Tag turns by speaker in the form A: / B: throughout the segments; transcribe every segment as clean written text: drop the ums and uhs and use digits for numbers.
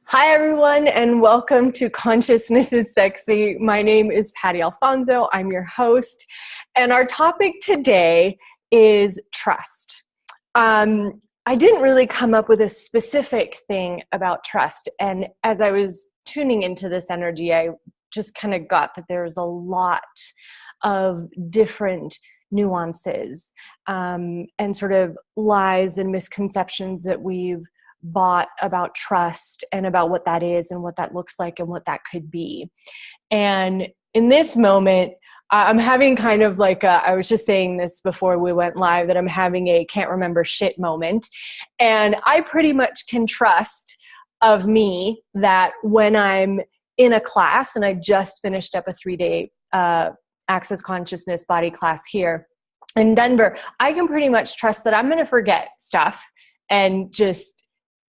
A: Hi, everyone, and welcome to Consciousness is Sexy. My name is Patty Alfonso. I'm your host, and our topic today is trust. I didn't really come up with a specific thing about trust, and as I was tuning into this energy, I just kind of got that there's a lot of different nuances and sort of lies and misconceptions that we've bought about trust and about what that is and what that looks like and what that could be. And in this moment, I'm having kind of like I was just saying this before we went live, that I'm having a can't remember shit moment. And I pretty much can trust of me that when I'm in a class, and I just finished up a 3-day Access Consciousness body class here in Denver, I can pretty much trust that I'm going to forget stuff and just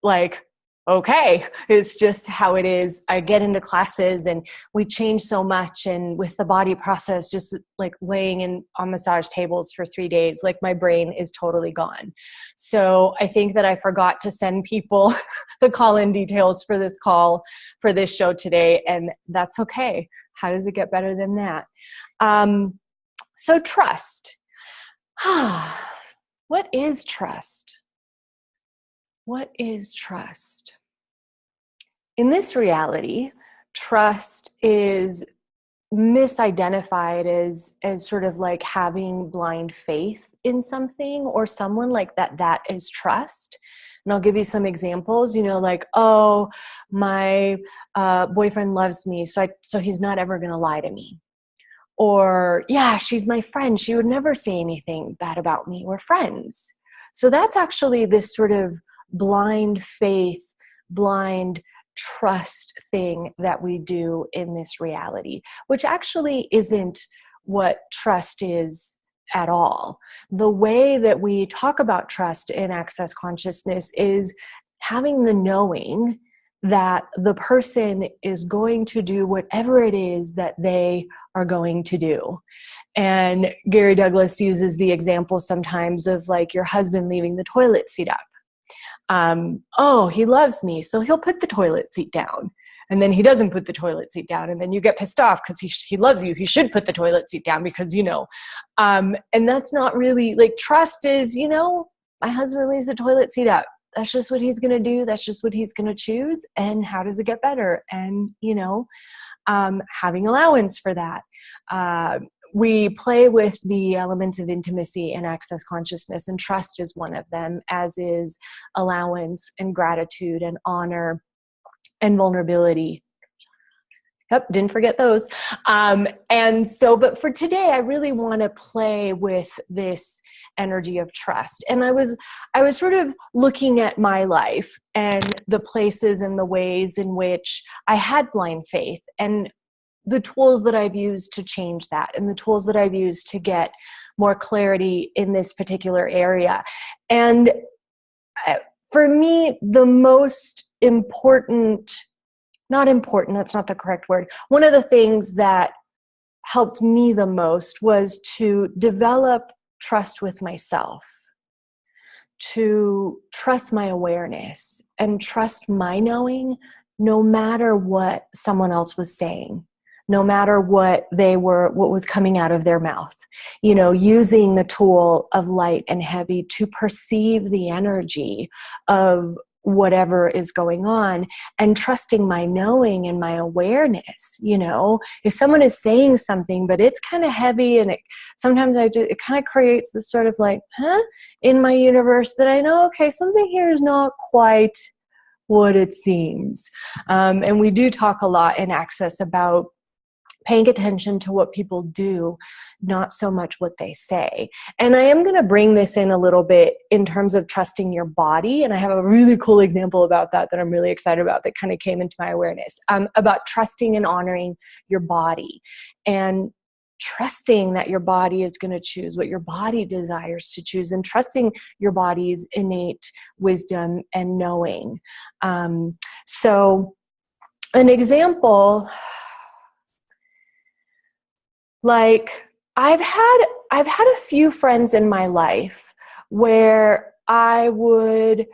A: like, okay, it's just how it is. I get into classes and we change so much, and with the body process, just like laying on massage tables for 3 days, like my brain is totally gone. So I think that I forgot to send people the call-in details for this call for this show today, and that's okay. How does it get better than that? So trust. What is trust? What is trust? In this reality, trust is misidentified as sort of like having blind faith in something or someone, like that is trust. And I'll give you some examples, like, oh, my boyfriend loves me, so he's not ever going to lie to me. Or, yeah, she's my friend, she would never say anything bad about me. We're friends. So that's actually this sort of blind faith, blind trust thing that we do in this reality, which actually isn't what trust is at all. The way that we talk about trust in Access Consciousness is having the knowing that the person is going to do whatever it is that they are going to do. And Gary Douglas uses the example sometimes of like your husband leaving the toilet seat up. Oh, he loves me, so he'll put the toilet seat down. And then he doesn't put the toilet seat down. And then you get pissed off because he loves you. He should put the toilet seat down because, and that's not really like trust is, my husband leaves the toilet seat up. That's just what he's going to do. That's just what he's going to choose. And how does it get better? And, having allowance for that. We play with the elements of intimacy and Access Consciousness, and trust is one of them, as is allowance and gratitude and honor and vulnerability. Yep, didn't forget those. But for today, I really want to play with this energy of trust. And I was sort of looking at my life and the places and the ways in which I had blind faith, and the tools that I've used to change that, and the tools that I've used to get more clarity in this particular area. And for me, the most important, not important, that's not the correct word. One of the things that helped me the most was to develop trust with myself, to trust my awareness and trust my knowing, no matter what someone else was saying. No matter what was coming out of their mouth, using the tool of light and heavy to perceive the energy of whatever is going on, and trusting my knowing and my awareness. If someone is saying something, but it's kind of heavy, and sometimes it kind of creates this sort of like, in my universe, that I know, okay, something here is not quite what it seems. And we do talk a lot in Access about paying attention to what people do, not so much what they say. And I am going to bring this in a little bit in terms of trusting your body. And I have a really cool example about that I'm really excited about, that kind of came into my awareness, about trusting and honoring your body, and trusting that your body is going to choose what your body desires to choose, and trusting your body's innate wisdom and knowing. So an example, like I've had a few friends in my life where I would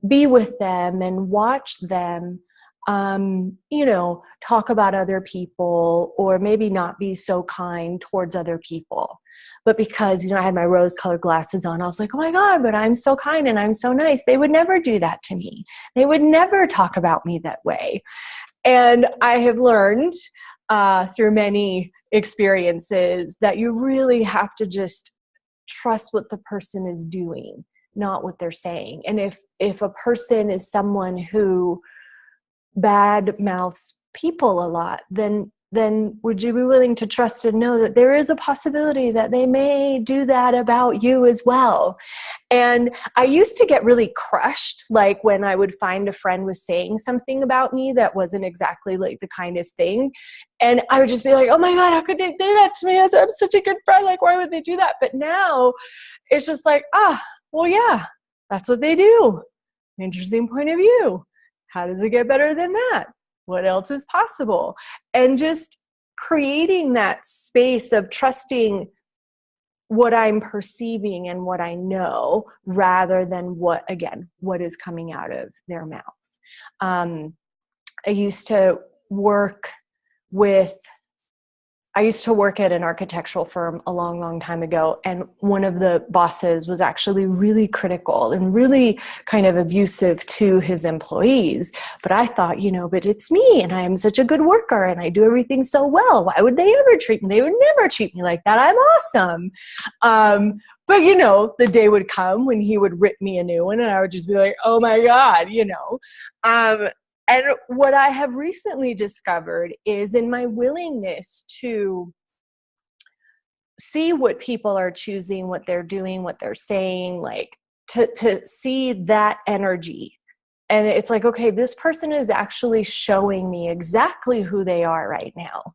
A: be with them and watch them talk about other people, or maybe not be so kind towards other people. But because, I had my rose-colored glasses on, I was like, oh my God, but I'm so kind and I'm so nice. They would never do that to me. They would never talk about me that way. And I have learned through many experiences that you really have to just trust what the person is doing, not what they're saying. And if a person is someone who bad mouths people a lot, then would you be willing to trust and know that there is a possibility that they may do that about you as well? And I used to get really crushed, like when I would find a friend was saying something about me that wasn't exactly like the kindest thing. And I would just be like, oh my God, how could they do that to me? I'm such a good friend. Like, why would they do that? But now it's just like, well, yeah, that's what they do. Interesting point of view. How does it get better than that? What else is possible? And just creating that space of trusting what I'm perceiving and what I know, rather than what is coming out of their mouth. I used to work at an architectural firm a long, long time ago, and one of the bosses was actually really critical and really kind of abusive to his employees. But I thought, but it's me, and I am such a good worker, and I do everything so well. Why would they ever treat me? They would never treat me like that. I'm awesome. But the day would come when he would rip me a new one, and I would just be like, oh my God, And what I have recently discovered is, in my willingness to see what people are choosing, what they're doing, what they're saying, like to see that energy. And it's like, okay, this person is actually showing me exactly who they are right now.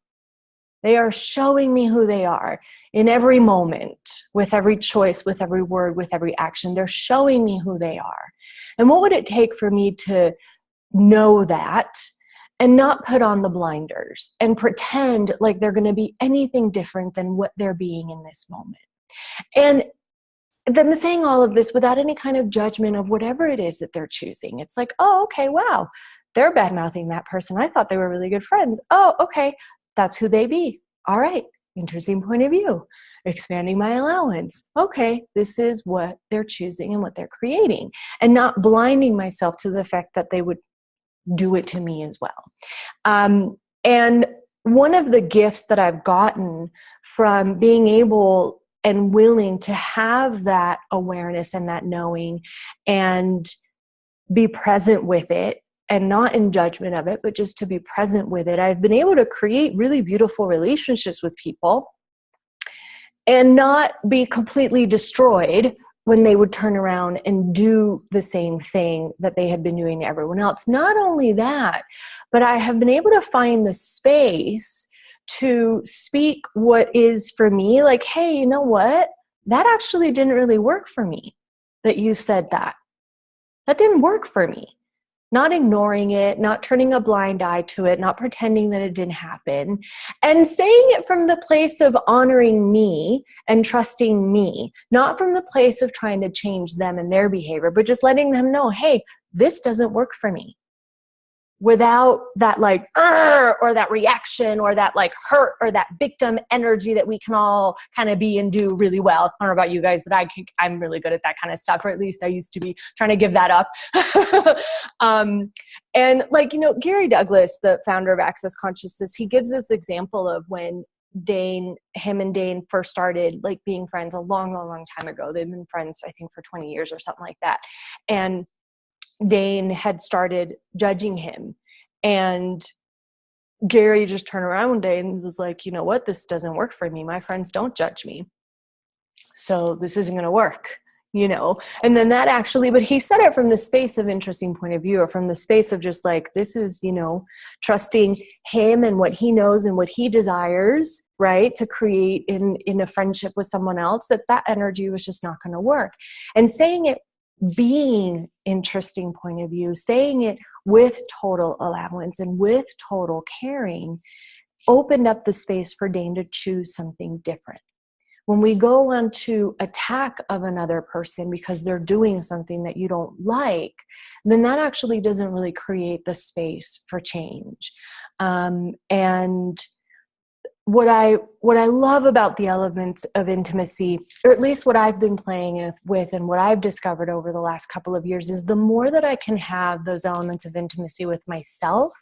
A: They are showing me who they are in every moment, with every choice, with every word, with every action. They're showing me who they are. And what would it take for me to know that and not put on the blinders and pretend like they're going to be anything different than what they're being in this moment? And them saying all of this without any kind of judgment of whatever it is that they're choosing. It's like, oh, okay, wow, they're bad-mouthing that person. I thought they were really good friends. Oh, okay, that's who they be. All right, interesting point of view. Expanding my allowance. Okay, this is what they're choosing and what they're creating, and not blinding myself to the fact that they would do it to me as well. And one of the gifts that I've gotten from being able and willing to have that awareness and that knowing and be present with it, and not in judgment of it, but just to be present with it, I've been able to create really beautiful relationships with people and not be completely destroyed when they would turn around and do the same thing that they had been doing to everyone else. Not only that, but I have been able to find the space to speak what is for me, like, hey, you know what? That actually didn't really work for me, that you said that. That didn't work for me. Not ignoring it, not turning a blind eye to it, not pretending that it didn't happen, and saying it from the place of honoring me and trusting me, not from the place of trying to change them and their behavior, but just letting them know, hey, this doesn't work for me. Without that like, or that reaction, or that like hurt, or that victim energy that we can all kind of be and do really well. I don't know about you guys, but I'm really good at that kind of stuff, or at least I used to be, trying to give that up. And like, Gary Douglas, the founder of Access Consciousness, he gives this example of when him and Dain first started like being friends a long, long, long time ago. They've been friends, I think, for 20 years or something like that. And Dain had started judging him, and Gary just turned around one day and was like, you know what, this doesn't work for me. My friends don't judge me, so this isn't going to work, and then that actually, but he said it from the space of interesting point of view, or from the space of just like, this is, trusting him and what he knows and what he desires, right, to create in a friendship with someone else, that energy was just not going to work. And saying it being interesting point of view, saying it with total allowance and with total caring, opened up the space for Dain to choose something different. when we go on to attack of another person because they're doing something that you don't like, then that actually doesn't really create the space for change. And what I love about the elements of intimacy, or at least what I've been playing with and what I've discovered over the last couple of years, is the more that I can have those elements of intimacy with myself,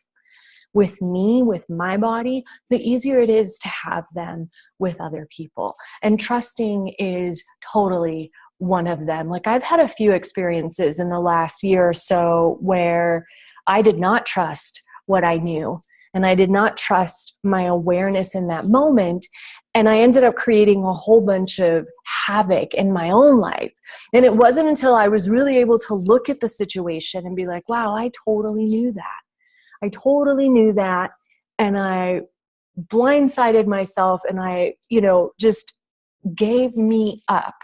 A: with me, with my body, the easier it is to have them with other people. And trusting is totally one of them. Like, I've had a few experiences in the last year or so where I did not trust what I knew. And I did not trust my awareness in that moment. And I ended up creating a whole bunch of havoc in my own life. And it wasn't until I was really able to look at the situation and be like, wow, I totally knew that. I totally knew that. And I blindsided myself, and I, just gave me up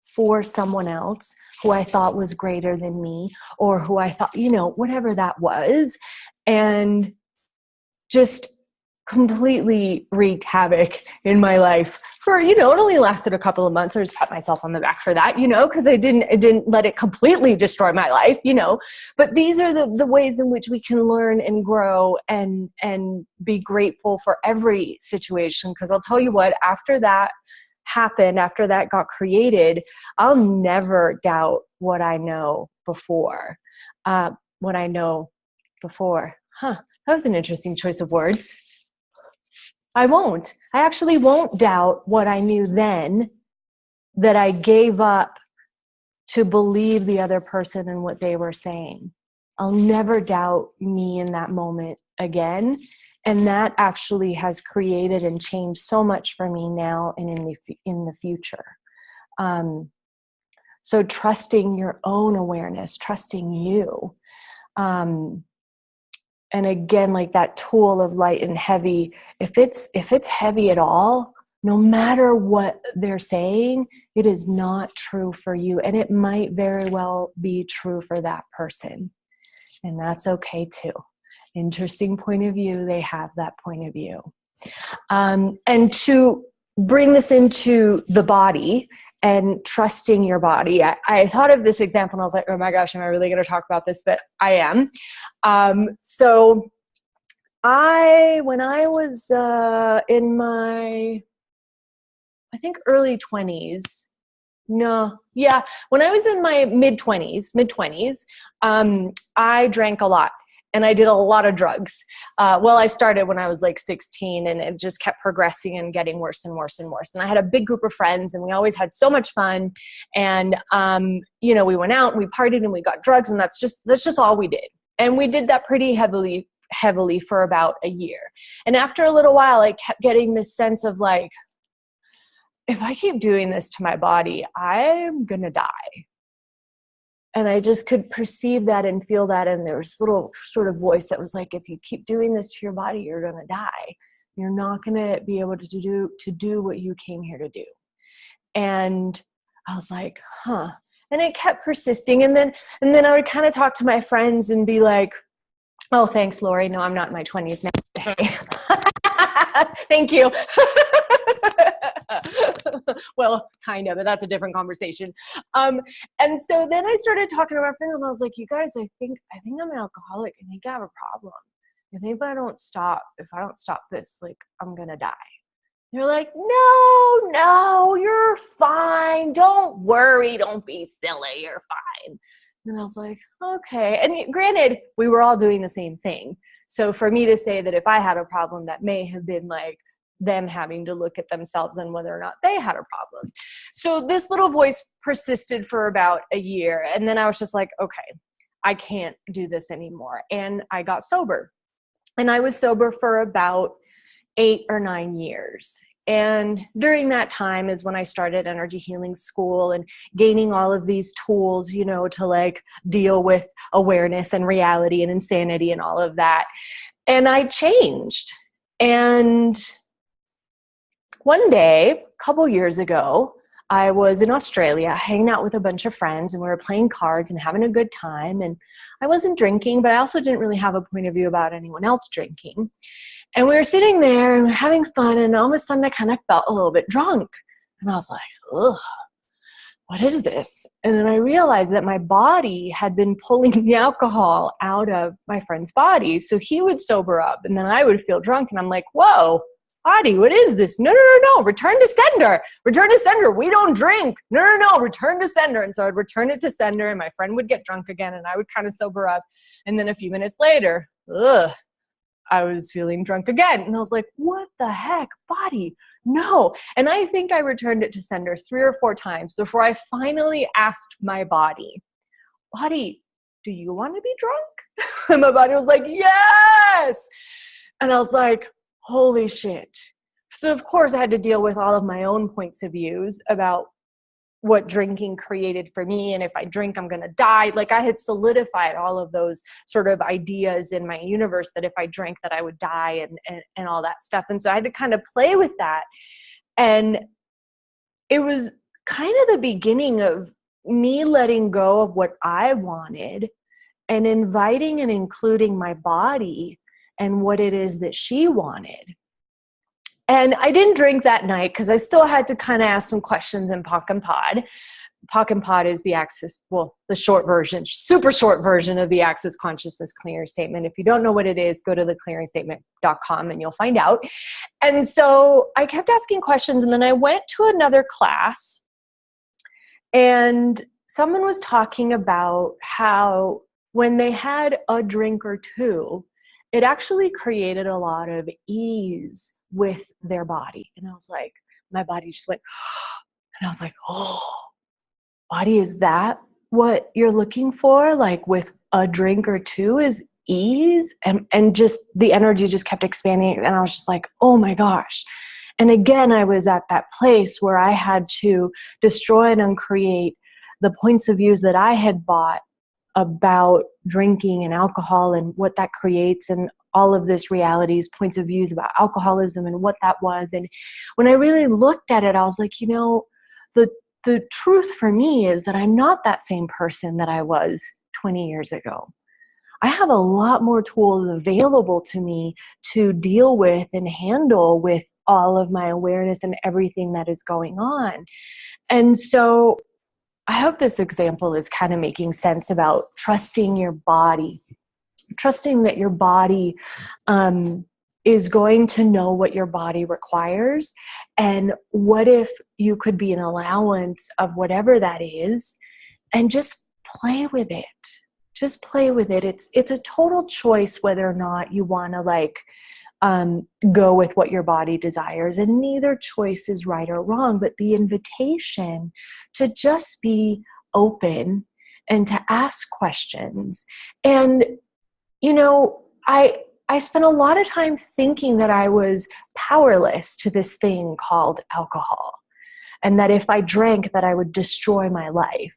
A: for someone else who I thought was greater than me, or who I thought, whatever that was. And just completely wreaked havoc in my life for, it only lasted a couple of months. I just pat myself on the back for that, because I didn't let it completely destroy my life, but these are the ways in which we can learn and grow and be grateful for every situation. Because I'll tell you what, after that happened, after that got created, I'll never doubt what I know before. That was an interesting choice of words. I actually won't doubt what I knew then, that I gave up to believe the other person and what they were saying. I'll never doubt me in that moment again. And that actually has created and changed so much for me now and in the future. So trusting your own awareness, trusting you. And again, like that tool of light and heavy, if it's heavy at all, no matter what they're saying, it is not true for you. And it might very well be true for that person. And that's okay too. Interesting point of view. They have that point of view. And to bring this into the body and trusting your body, I thought of this example and I was like, oh my gosh, am I really going to talk about this? But I am. So when I was in my, I think early 20s, when I was in my mid-20s, I drank a lot. And I did a lot of drugs. I started when I was like 16, and it just kept progressing and getting worse and worse and worse. And I had a big group of friends, and we always had so much fun. And, we went out and we partied and we got drugs, and that's just all we did. And we did that pretty heavily for about a year. And after a little while, I kept getting this sense of like, if I keep doing this to my body, I'm going to die. And I just could perceive that and feel that. And there was a little sort of voice that was like, if you keep doing this to your body, you're going to die. You're not going to be able to do what you came here to do. And I was like, huh. And it kept persisting. And then I would kind of talk to my friends and be like, oh, thanks, Lori. No, I'm not in my 20s now. Hey. Thank you. Well, kind of, but that's a different conversation. And so then I started talking to my friend, and I was like, you guys, I think I'm an alcoholic. I think I have a problem. I think if I don't stop this, like, I'm going to die. They're like, no, you're fine. Don't worry. Don't be silly. You're fine. And I was like, okay. And granted, we were all doing the same thing. So for me to say that if I had a problem, that may have been like them having to look at themselves and whether or not they had a problem. So this little voice persisted for about a year. And then I was just like, okay, I can't do this anymore. And I got sober. And I was sober for about 8 or 9 years. And during that time is when I started energy healing school and gaining all of these tools, to like deal with awareness and reality and insanity and all of that. And I changed. And one day, a couple years ago, I was in Australia hanging out with a bunch of friends, and we were playing cards and having a good time. And I wasn't drinking, but I also didn't really have a point of view about anyone else drinking. And we were sitting there and having fun, and all of a sudden I kind of felt a little bit drunk. And I was like, ugh, what is this? And then I realized that my body had been pulling the alcohol out of my friend's body. So he would sober up and then I would feel drunk. And I'm like, whoa, body, what is this? No, no, no, no, return to sender. Return to sender. We don't drink. No, no, no, return to sender. And so I'd return it to sender and my friend would get drunk again and I would kind of sober up. And then a few minutes later, I was feeling drunk again. And I was like, what the heck, body? No. And I think I returned it to sender 3 or 4 times before I finally asked my body, do you want to be drunk? And my body was like, yes. And I was like, holy shit. So of course I had to deal with all of my own points of views about what drinking created for me. And if I drink, I'm going to die. Like I had solidified all of those sort of ideas in my universe that if I drank that I would die and all that stuff. And so I had to kind of play with that. And it was kind of the beginning of me letting go of what I wanted and inviting and including my body and what it is that she wanted. And I didn't drink that night because I still had to kind of ask some questions in POC and Pod. POC and Pod is the Access, the short version, super short version of the Access Consciousness Clearing Statement. If you don't know what it is, go to theclearingstatement.com and you'll find out. And so I kept asking questions and then I went to another class and someone was talking about how when they had a drink or two, it actually created a lot of ease with their body. And I was like, my body just went, and I was like, oh, body, is that what you're looking for? Like with a drink or two is ease? And just the energy just kept expanding. And I was just like, oh my gosh. And again, I was at that place where I had to destroy and uncreate the points of views that I had bought about drinking and alcohol and what that creates and all of this realities, points of views about alcoholism and what that was. And when I really looked at it, I was like, the truth for me is that I'm not that same person that I was 20 years ago. I have a lot more tools available to me to deal with and handle with all of my awareness and everything that is going on. And so I hope this example is kind of making sense about trusting your body, trusting that your body is going to know what your body requires. And what if you could be an allowance of whatever that is and just play with it. Just play with it. It's a total choice whether or not you want to go with what your body desires, and neither choice is right or wrong, but the invitation to just be open and to ask questions. And I spent a lot of time thinking that I was powerless to this thing called alcohol, and that if I drank that I would destroy my life.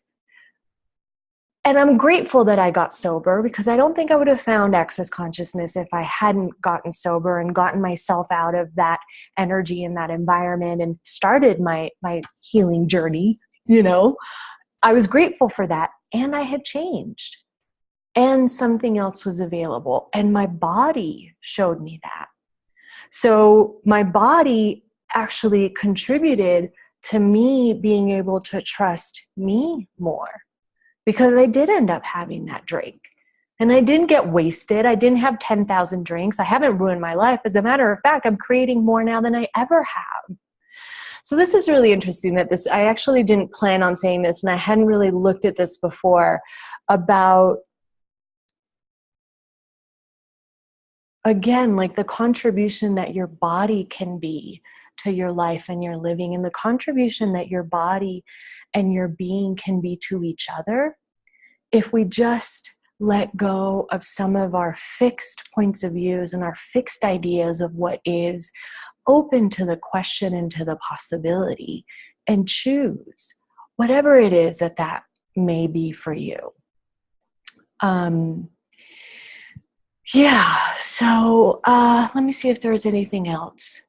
A: And I'm grateful that I got sober, because I don't think I would have found Access Consciousness if I hadn't gotten sober and gotten myself out of that energy and that environment and started my healing journey. I was grateful for that, and I had changed, and something else was available, and my body showed me that. So my body actually contributed to me being able to trust me more, because I did end up having that drink. And I didn't get wasted. I didn't have 10,000 drinks. I haven't ruined my life. As a matter of fact, I'm creating more now than I ever have. So this is really interesting that I actually didn't plan on saying this, and I hadn't really looked at this before, about, again, like the contribution that your body can be to your life and your living, and the contribution that your body and your being can be to each other, if we just let go of some of our fixed points of views and our fixed ideas of what is, open to the question and to the possibility, and choose whatever it is that may be for you. So let me see if there's anything else.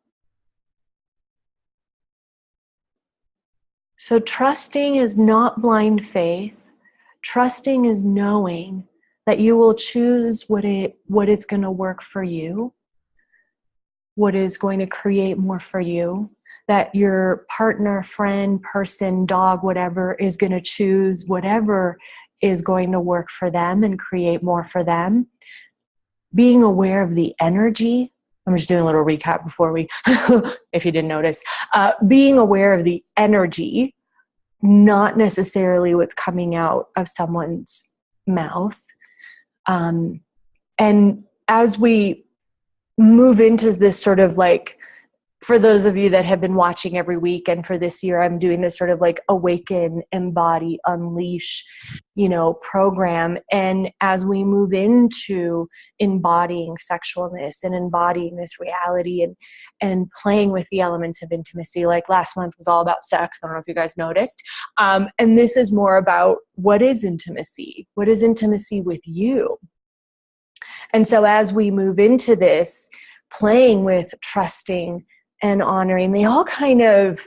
A: So trusting is not blind faith. Trusting is knowing that you will choose what is going to work for you, what is going to create more for you. that your partner, friend, person, dog, whatever is going to choose whatever is going to work for them and create more for them. Being aware of the energy. I'm just doing a little recap before we, if you didn't notice, being aware of the energy, not necessarily what's coming out of someone's mouth. And as we move into this sort of like, for those of you that have been watching every week, and for this year, I'm doing this sort of like awaken, embody, unleash, program. And as we move into embodying sexualness and embodying this reality and playing with the elements of intimacy, like last month was all about sex. I don't know if you guys noticed. And this is more about what is intimacy? What is intimacy with you? And so as we move into this, playing with trusting and honoring, they all kind of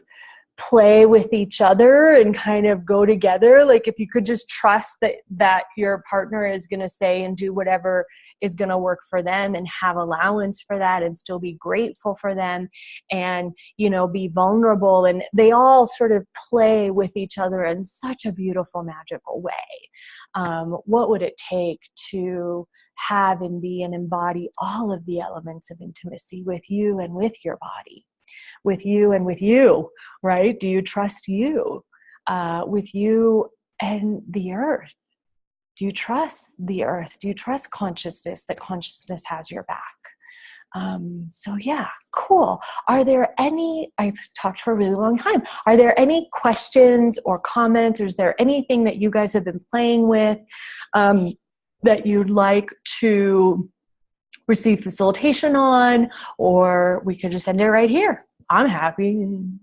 A: play with each other and kind of go together. Like if you could just trust that your partner is going to say and do whatever is going to work for them, and have allowance for that, and still be grateful for them, and, be vulnerable. And they all sort of play with each other in such a beautiful, magical way. What would it take to have and be and embody all of the elements of intimacy with you and with your body, with you and with you, right? Do you trust you, with you and the earth? Do you trust the earth? Do you trust consciousness, that consciousness has your back? So yeah, cool. Are there any, I've talked for a really long time. Are there any questions or comments? Or is there anything that you guys have been playing with, that you'd like to receive facilitation on, or we could just end it right here? I'm happy. And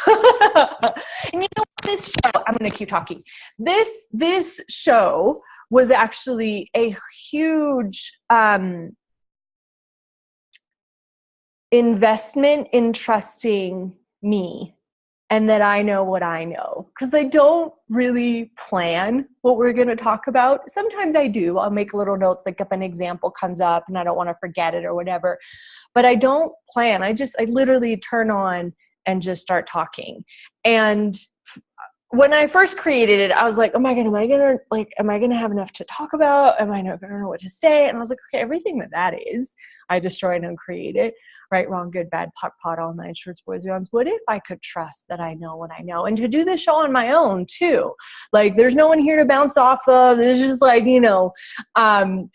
A: you know what, this show, I'm going to keep talking. This show was actually a huge investment in trusting me, and that I know what I know. Because I don't really plan what we're going to talk about. Sometimes I do. I'll make little notes, like if an example comes up and I don't want to forget it or whatever. But I don't plan. I literally turn on and just start talking. And when I first created it, I was like, am I going to have enough to talk about? Am I not going to know what to say? And I was like, okay, everything that is, I destroy and uncreate it. Right, wrong, good, bad, pot, all nine shorts, boys, beyonds. What if I could trust that I know what I know? And to do this show on my own too. Like there's no one here to bounce off of. It's just like, can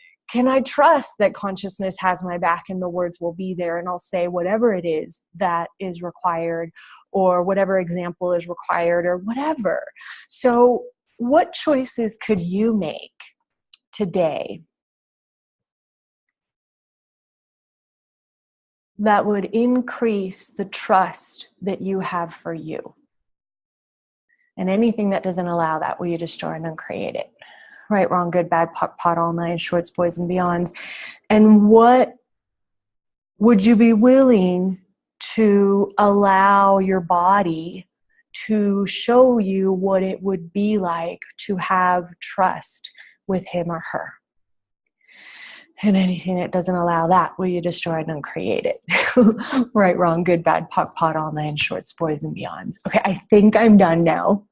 A: I trust that consciousness has my back and the words will be there, and I'll say whatever it is that is required, or whatever example is required, or whatever. So what choices could you make today that would increase the trust that you have for you? And anything that doesn't allow that, will you destroy and uncreate it? Right, wrong, good, bad, pot, all nine shorts, boys and beyonds. And what would you be willing to allow your body to show you what it would be like to have trust with him or her? And anything that doesn't allow that, will you destroy and uncreate it? Right, wrong, good, bad, pot, all nine shorts, boys and beyonds. Okay, I think I'm done now.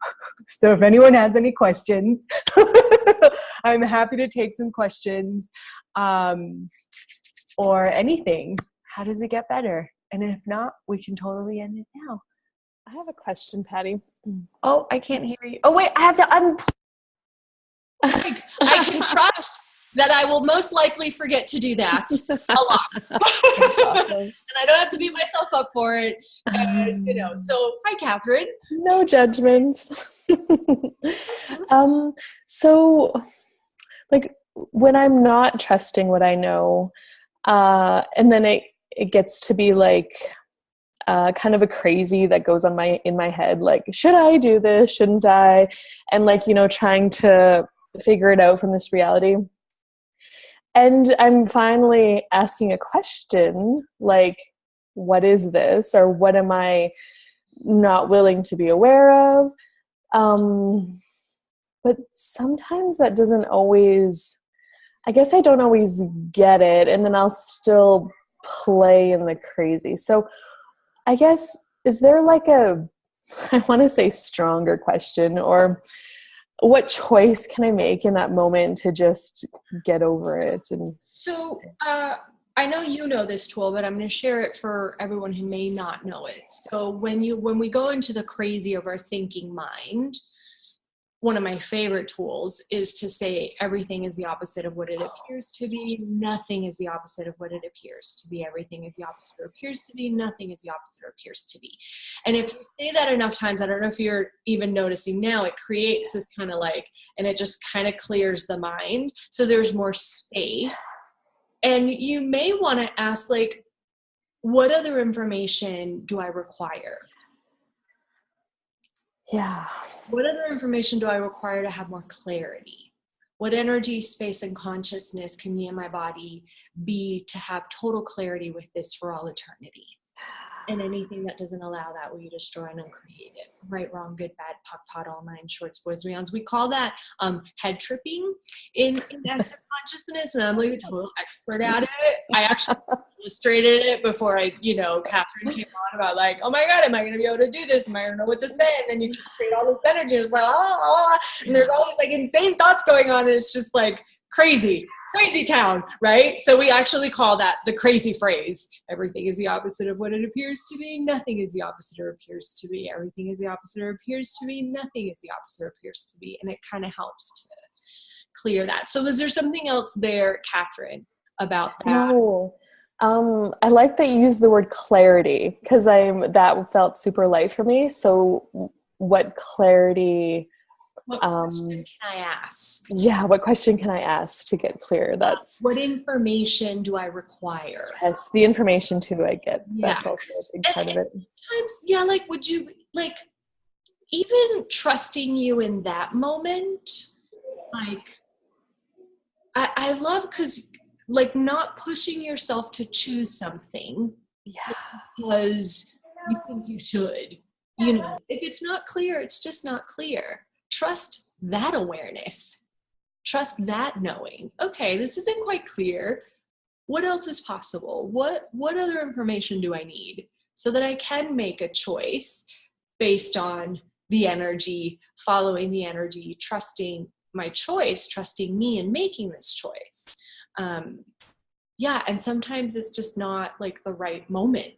A: So if anyone has any questions, I'm happy to take some questions, or anything. How does it get better? And if not, we can totally end it now.
B: I have a question, Patty.
A: Oh, I can't hear you. Oh, wait, I have to unplug.
C: I can trust that I will most likely forget to do that a lot.
B: Awesome.
C: And I don't have to beat myself up for it. And, so hi, Catherine.
B: No judgments. So like when I'm not trusting what I know, and then it gets to be like kind of a crazy that goes on in my head, like, should I do this? Shouldn't I? And like, trying to figure it out from this reality. And I'm finally asking a question, like, what is this? Or what am I not willing to be aware of? But sometimes that doesn't always, I guess I don't always get it. And then I'll still play in the crazy. So I guess is there like I want to say stronger question, or what choice can I make in that moment to just get over it? And
C: So I know you know this tool, but I'm going to share it for everyone who may not know it. So when we go into the crazy of our thinking mind, one of my favorite tools is to say everything is the opposite of what it appears to be. Nothing is the opposite of what it appears to be. Everything is the opposite of what it appears to be. Nothing is the opposite of what it appears to be. And if you say that enough times, I don't know if you're even noticing now, it creates this kind of like, and it just kind of clears the mind. So there's more space. And you may want to ask, like, what other information do I require?
B: yeah.
C: What other information do I require to have more clarity? What energy, space, and consciousness can me and my body be to have total clarity with this for all eternity? And anything that doesn't allow that, will you destroy and uncreate it? Right, wrong, good, bad, puck, pot, all nine, shorts, boys, beyonds. We call that head tripping in access consciousness, and I'm like a total expert at it. I actually illustrated it before Catherine came on about like, oh my God, am I going to be able to do this? Am I going to know what to say? And then you create all this energy. It's like, and there's all these like insane thoughts going on, and it's just like crazy town, right? So we actually call that the crazy phrase. Everything is the opposite of what it appears to be. Nothing is the opposite or appears to be. Everything is the opposite or appears to be. Nothing is the opposite or appears to be. And it kind of helps to clear that. So is there something else there, Catherine, about that?
B: No. I like that you use the word clarity, because that felt super light for me. So what clarity...
C: What question can I ask?
B: Yeah, what question can I ask to get clear? That's
C: what information do I require?
B: Yes, the information too, I get.
C: Yeah.
B: That's also a big part of it.
C: Sometimes, yeah, like would you like even trusting you in that moment? Like I love, because like not pushing yourself to choose something because you think you should. If it's not clear, it's just not clear. Trust that awareness. Trust that knowing. Okay, this isn't quite clear. What else is possible? What other information do I need so that I can make a choice based on the energy, following the energy, trusting my choice, trusting me in making this choice. And sometimes it's just not like the right moment,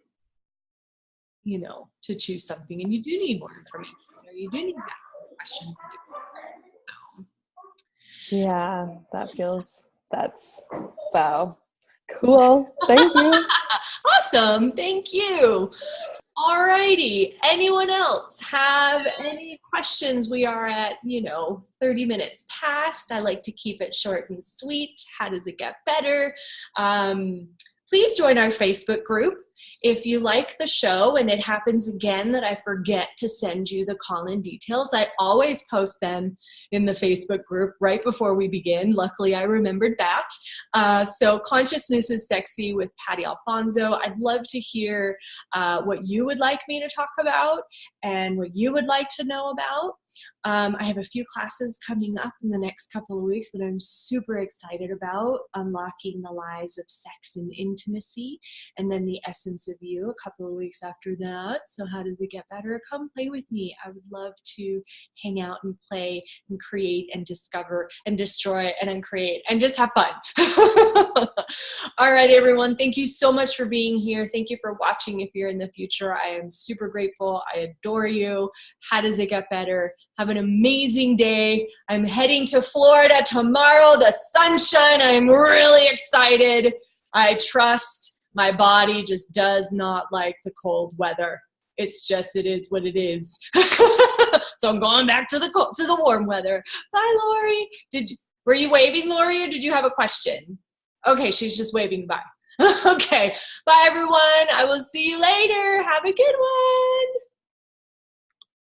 C: to choose something, and you do need more information, or you do need that question.
B: Yeah, that's wow. Cool. Thank you.
C: Awesome. Thank you. All righty. Anyone else have any questions? We are at, 30 minutes past. I like to keep it short and sweet. How does it get better? Please join our Facebook group. If you like the show and it happens again that I forget to send you the call-in details, I always post them in the Facebook group right before we begin. Luckily, I remembered that. So Consciousness is Sexy with Patty Alfonso. I'd love to hear what you would like me to talk about and what you would like to know about. I have a few classes coming up in the next couple of weeks that I'm super excited about. Unlocking the Lies of Sex and Intimacy, and then The Essence of You a couple of weeks after that. So how does it get better? Come play with me. I would love to hang out and play and create and discover and destroy and uncreate and just have fun. All right, everyone. Thank you so much for being here. Thank you for watching. If you're in the future, I am super grateful. I adore you. How does it get better? Have an amazing day. I'm heading to Florida tomorrow. The sunshine. I'm really excited. I trust my body just does not like the cold weather. It is what it is. So I'm going back to the warm weather. Bye, Lori. Were you waving, Lori, or did you have a question? Okay, she's just waving bye. Okay, bye, everyone. I will see you later. Have a good one.